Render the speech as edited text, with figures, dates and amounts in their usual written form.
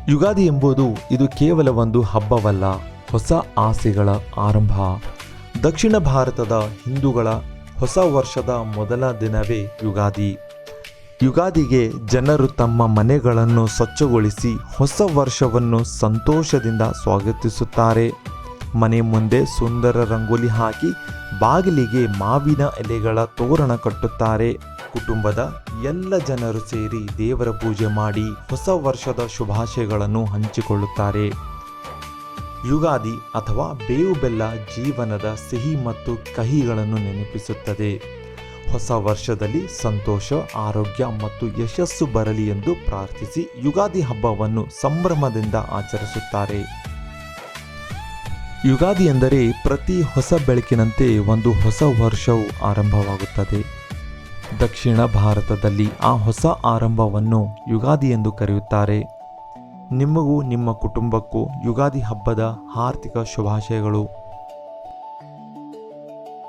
ಯುಗಾದಿ ಎಂಬುದು ಇದು ಕೇವಲ ಒಂದು ಹಬ್ಬವಲ್ಲ, ಹೊಸ ಆಸೆಗಳ ಆರಂಭ. ದಕ್ಷಿಣ ಭಾರತದ ಹಿಂದೂಗಳ ಹೊಸ ವರ್ಷದ ಮೊದಲ ದಿನವೇ ಯುಗಾದಿ. ಯುಗಾದಿಗೆ ಜನರು ತಮ್ಮ ಮನೆಗಳನ್ನು ಸ್ವಚ್ಛಗೊಳಿಸಿ ಹೊಸ ವರ್ಷವನ್ನು ಸಂತೋಷದಿಂದ ಸ್ವಾಗತಿಸುತ್ತಾರೆ. ಮನೆ ಮುಂದೆ ಸುಂದರ ರಂಗೋಲಿ ಹಾಕಿ ಬಾಗಿಲಿಗೆ ಮಾವಿನ ಎಲೆಗಳ ತೋರಣ ಕಟ್ಟುತ್ತಾರೆ. ಕುಟುಂಬದ ಎಲ್ಲ ಜನರು ಸೇರಿ ದೇವರ ಪೂಜೆ ಮಾಡಿ ಹೊಸ ವರ್ಷದ ಶುಭಾಶಯಗಳನ್ನು ಹಂಚಿಕೊಳ್ಳುತ್ತಾರೆ. ಯುಗಾದಿ ಅಥವಾ ಬೇವು ಬೆಲ್ಲ ಜೀವನದ ಸಿಹಿ ಮತ್ತು ಕಹಿಗಳನ್ನು ನೆನಪಿಸುತ್ತದೆ. ಹೊಸ ವರ್ಷದಲ್ಲಿ ಸಂತೋಷ, ಆರೋಗ್ಯ ಮತ್ತು ಯಶಸ್ಸು ಬರಲಿ ಎಂದು ಪ್ರಾರ್ಥಿಸಿ ಯುಗಾದಿ ಹಬ್ಬವನ್ನು ಸಂಭ್ರಮದಿಂದ ಆಚರಿಸುತ್ತಾರೆ. ಯುಗಾದಿ ಎಂದರೆ ಪ್ರತಿ ಹೊಸ ಬೆಳಕಿನಂತೆ ಒಂದು ಹೊಸ ವರ್ಷವು ಆರಂಭವಾಗುತ್ತದೆ. ದಕ್ಷಿಣ ಭಾರತದಲ್ಲಿ ಆ ಹೊಸ ಆರಂಭವನ್ನು ಯುಗಾದಿ ಎಂದು ಕರೆಯುತ್ತಾರೆ. ನಿಮಗೂ ನಿಮ್ಮ ಕುಟುಂಬಕ್ಕೂ ಯುಗಾದಿ ಹಬ್ಬದ ಹಾರ್ದಿಕ ಶುಭಾಶಯಗಳು.